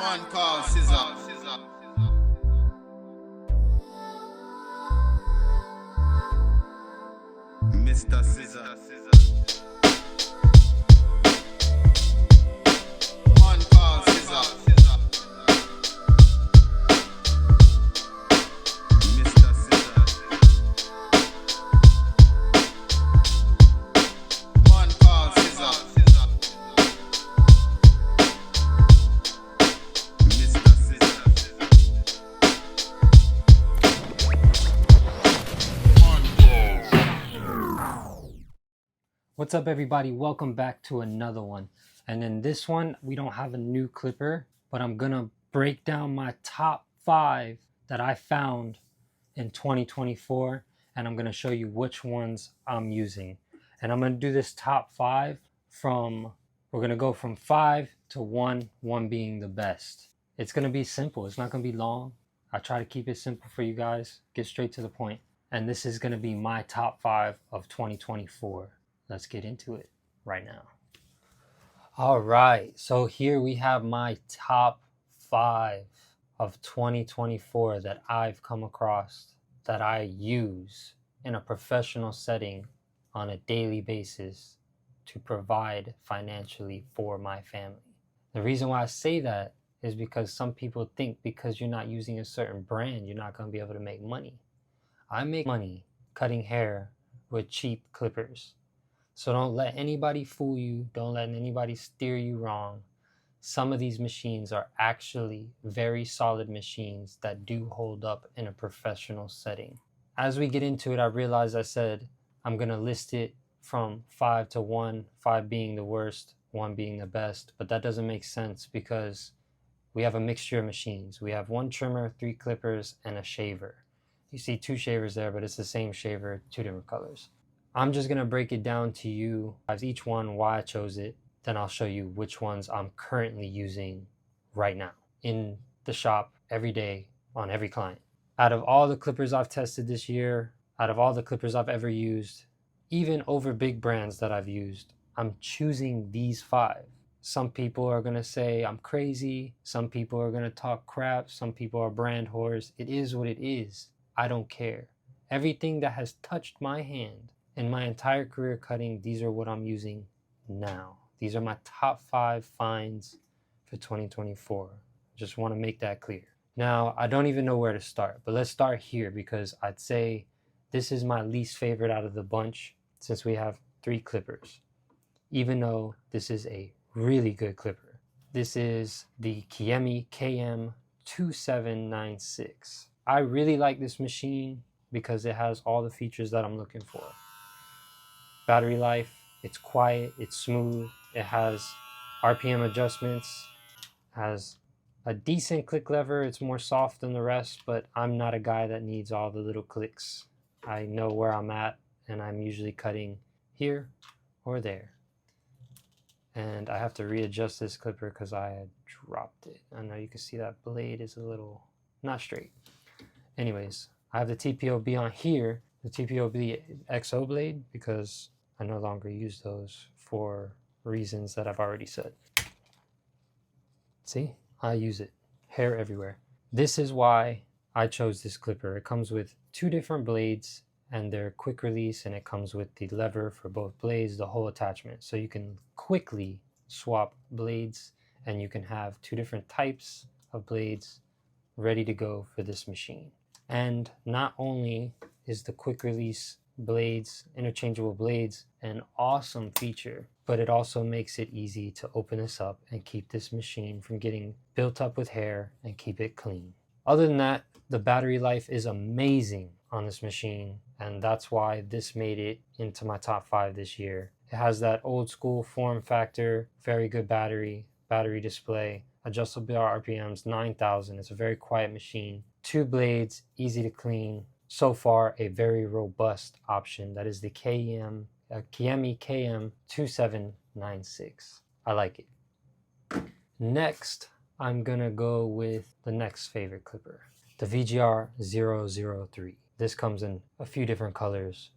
Man called Scissor. Mr. Scissor. Man called Scissor. Mr. Scissor. Man called Scissor. Mr. Scissor. What's up, everybody? Welcome back to another one. And in this one, we don't have a new clipper, but I'm gonna break down my top 5 that I found in 2024, and I'm gonna show you which ones I'm using. And I'm gonna do this top 5 we're gonna go from 5 to 1, 1 being the best. It's gonna be simple, it's not gonna be long. I try to keep it simple for you guys, get straight to the point. And this is gonna be my top 5 of 2024. Let's get into it right now. All right, so here we have my top 5 of 2024 that I've come across, that I use in a professional setting on a daily basis to provide financially for my family. The reason why I say that is because some people think because you're not using a certain brand, you're not going to be able to make money. I make money cutting hair with cheap clippers. So don't let anybody fool you. Don't let anybody steer you wrong. Some of these machines are actually very solid machines that do hold up in a professional setting. As we get into it, I realized I said I'm going to list it from 5 to 1, 5 being the worst, 1 being the best. But that doesn't make sense because we have a mixture of machines. We have 1 trimmer, 3 clippers, and a shaver. You see 2 shavers there, but it's the same shaver, 2 different colors. I'm just going to break it down to you as each one, why I chose it. Then I'll show you which ones I'm currently using right now in the shop every day on every client. Out of all the clippers I've tested this year, out of all the clippers I've ever used, even over big brands that I've used, I'm choosing these 5. Some people are going to say I'm crazy. Some people are going to talk crap. Some people are brand whores. It is what it is. I don't care. Everything that has touched my hand in my entire career cutting, these are what I'm using now. These are my top 5 finds for 2024. Just want to make that clear. Now, I don't even know where to start, but let's start here because I'd say this is my least favorite out of the bunch since we have 3 clippers, even though this is a really good clipper. This is the Kiemi KM2796. I really like this machine because it has all the features that I'm looking for. Battery life, it's quiet, it's smooth, it has RPM adjustments, has a decent click lever. It's more soft than the rest, but I'm not a guy that needs all the little clicks. I know where I'm at, and I'm usually cutting here or there. And I have to readjust this clipper because I had dropped it. I know you can see that blade is a little not straight. Anyways, I have the TPOB on here, the TPOB XO blade, because I no longer use those for reasons that I've already said. See, I use it. Hair everywhere. This is why I chose this clipper. It comes with 2 different blades and they're quick release, and it comes with the lever for both blades, the whole attachment. So you can quickly swap blades and you can have 2 different types of blades ready to go for this machine. And not only is the quick release blades, interchangeable blades, an awesome feature, but it also makes it easy to open this up and keep this machine from getting built up with hair and keep it clean. Other than that, the battery life is amazing on this machine, and that's why this made it into my top 5 this year. It has that old school form factor, very good battery display, adjustable RPMs, 9,000. It's a very quiet machine. 2 blades, easy to clean. So far, a very robust option. That is the Kiemi KM2796. I like it. Next, I'm gonna go with the next favorite clipper, the VGR 003. This comes in a few different colors,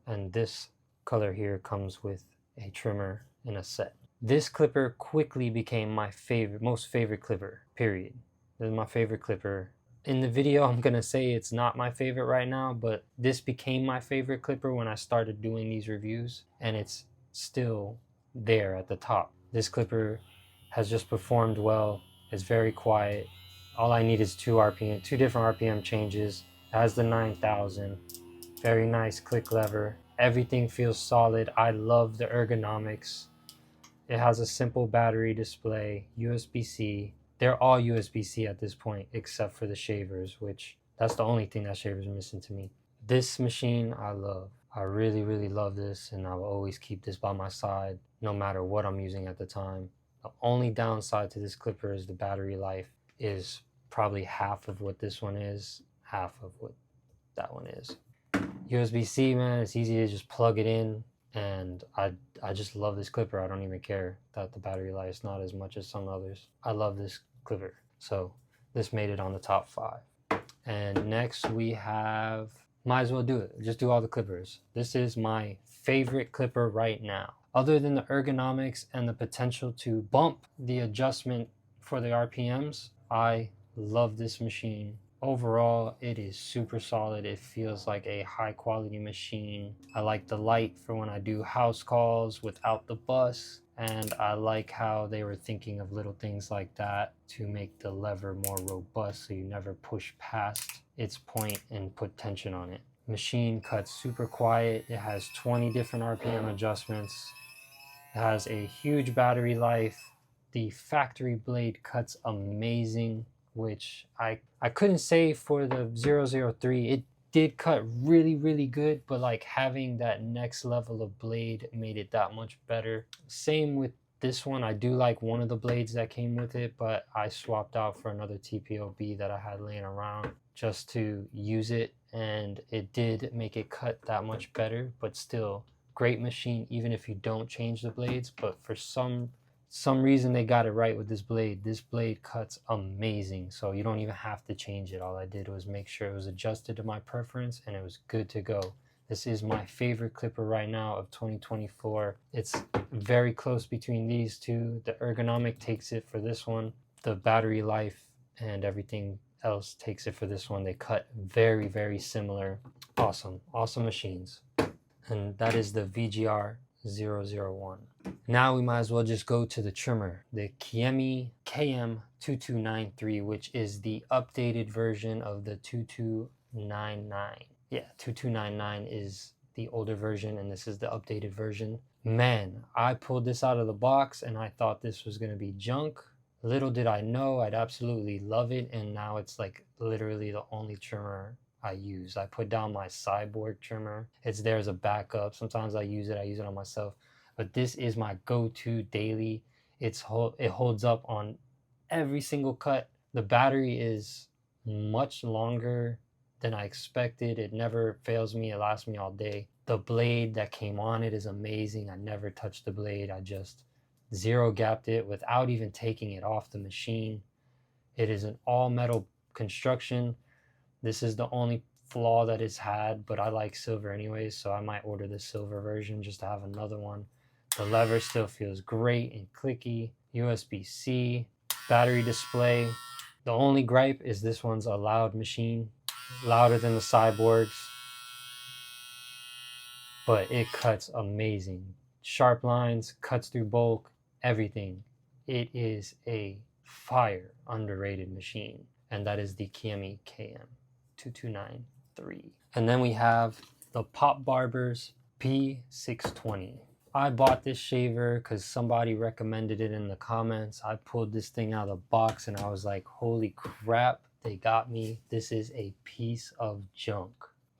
and this color here comes with a trimmer in a set. This clipper quickly became my most favorite clipper, period. This is my favorite clipper. In the video, I'm gonna say it's not my favorite right now, but this became my favorite clipper when I started doing these reviews, and it's still there at the top. This clipper has just performed well. It's very quiet. All I need is two different RPM changes. It has the 9000. Very nice click lever. Everything feels solid. I love the ergonomics. It has a simple battery display, USB-C. They're all USB-C at this point, except for the shavers, which that's the only thing that shavers are missing to me. This machine I love. I really, really love this, and I will always keep this by my side, no matter what I'm using at the time. The only downside to this clipper is the battery life is probably half of what this one is, half of what that one is. USB-C, man, it's easy to just plug it in, and I just love this clipper. I don't even care that the battery life is not as much as some others. I love this clipper. So this made it on the top 5. And next we have, might as well do it. Just do all the clippers. This is my favorite clipper right now. Other than the ergonomics and the potential to bump the adjustment for the RPMs, I love this machine. Overall, it is super solid. It feels like a high quality machine. I like the light for when I do house calls without the bus. And I like how they were thinking of little things like that to make the lever more robust so you never push past its point and put tension on it. Machine cuts super quiet. It has 20 different RPM adjustments. It has a huge battery life. The factory blade cuts amazing, which I couldn't say for the 003. It did cut really, really good, but like having that next level of blade made it that much better. Same with this one. I do like one of the blades that came with it, but I swapped out for another TPOB that I had laying around just to use it, and it did make it cut that much better, but still great machine even if you don't change the blades. But for some reason they got it right with this blade. This blade cuts amazing, so you don't even have to change it. All I did was make sure it was adjusted to my preference and it was good to go. This is my favorite clipper right now of 2024. It's very close between these two. The ergonomic takes it for this one. The battery life and everything else takes it for this one. They cut very, very similar. Awesome machines. And that is the VGR 001. Now we might as well just go to the trimmer, the Kiemi KM2293, which is the updated version of the 2299. Yeah, 2299 is the older version and this is the updated version. Man, I pulled this out of the box and I thought this was going to be junk. Little did I know I'd absolutely love it, and now it's like literally the only trimmer I use. I put down my Cyborg trimmer. It's there as a backup. Sometimes I use it on myself, but this is my go-to daily. It holds up on every single cut. The battery is much longer than I expected. It never fails me. It lasts me all day. The blade that came on it is amazing. I never touched the blade. I just zero gapped it without even taking it off the machine. It is an all metal construction. This is the only flaw that it's had, but I like silver anyways, so I might order the silver version just to have another one. The lever still feels great and clicky. USB-C, battery display. The only gripe is this one's a loud machine, louder than the Cyborgs, but it cuts amazing. Sharp lines, cuts through bulk, everything. It is a fire underrated machine, and that is the Kiemi KM2293. And then we have the Pop Barber's P620. I bought this shaver because somebody recommended it in the comments. I pulled this thing out of the box and I was like, holy crap, they got me. This is a piece of junk.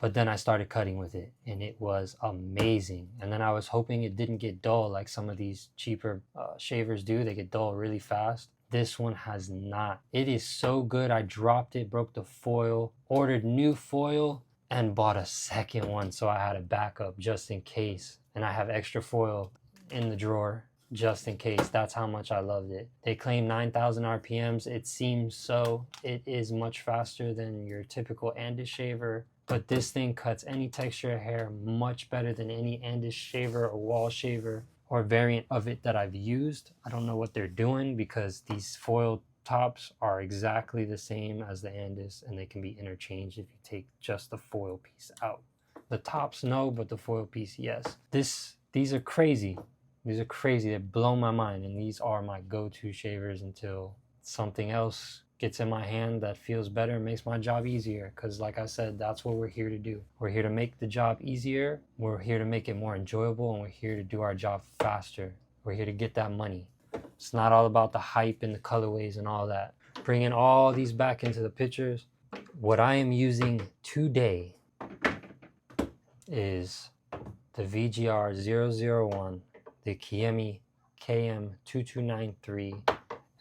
But then I started cutting with it and it was amazing. And then I was hoping it didn't get dull like some of these cheaper shavers do. They get dull really fast. This one has not. It is so good. I dropped it, broke the foil, ordered new foil, and bought a second one so I had a backup just in case. And I have extra foil in the drawer just in case. That's how much I loved it. They claim 9,000 RPMs. It seems so. It is much faster than your typical Andis shaver. But this thing cuts any texture of hair much better than any Andis shaver or wall shaver or variant of it that I've used. I don't know what they're doing because these foil tops are exactly the same as the Andis, and they can be interchanged if you take just the foil piece out. The tops, no, but the foil piece, yes. These are crazy. These are crazy. They blow my mind, and these are my go-to shavers until something else gets in my hand that feels better and makes my job easier. Because like I said, that's what we're here to do. We're here to make the job easier. We're here to make it more enjoyable, and we're here to do our job faster. We're here to get that money. It's not all about the hype and the colorways and all that. Bringing all these back into the pictures, what I am using today is the VGR 001, the Kiemi KM2293,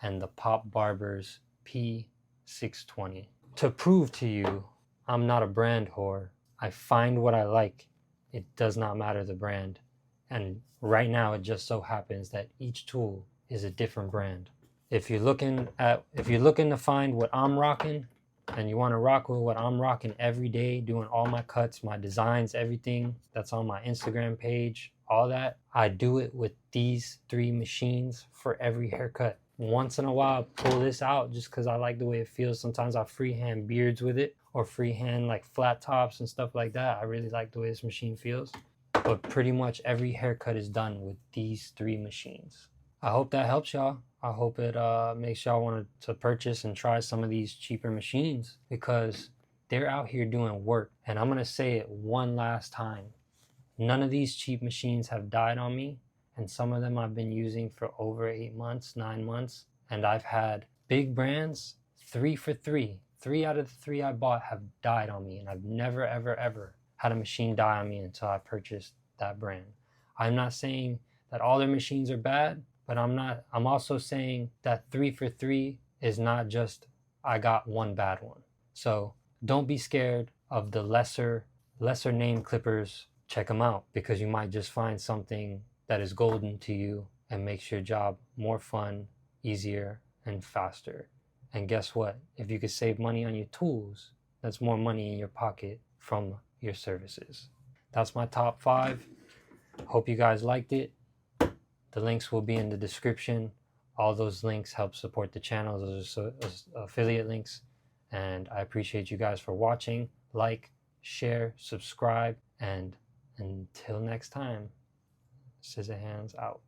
and the Pop Barber's P620. To prove to you I'm not a brand whore, I find what I like. It does not matter the brand. And right now it just so happens that each tool is a different brand. If you're looking to find what I'm rocking, and you want to rock with what I'm rocking every day, doing all my cuts, my designs, everything that's on my Instagram page, all that, I do it with these 3 machines for every haircut. Once in a while, I pull this out just because I like the way it feels. Sometimes I freehand beards with it, or freehand like flat tops and stuff like that. I really like the way this machine feels. But pretty much every haircut is done with these 3 machines. I hope that helps y'all. I hope it makes y'all want to purchase and try some of these cheaper machines, because they're out here doing work. And I'm going to say it one last time. None of these cheap machines have died on me. And some of them I've been using for over 8 months, 9 months. And I've had big brands, 3 for 3. 3 out of the 3 I bought have died on me. And I've never, ever, ever had a machine die on me until I purchased that brand. I'm not saying that all their machines are bad, but I'm also saying that 3 for 3 is not just I got one bad one. So don't be scared of the lesser name clippers. Check them out, because you might just find something that is golden to you and makes your job more fun, easier, and faster. And guess what? If you could save money on your tools, that's more money in your pocket from your services. That's my top 5. Hope you guys liked it. The links will be in the description. All those links help support the channel. Those are affiliate links. And I appreciate you guys for watching. Like, share, subscribe, and until next time, Scissor Hands out.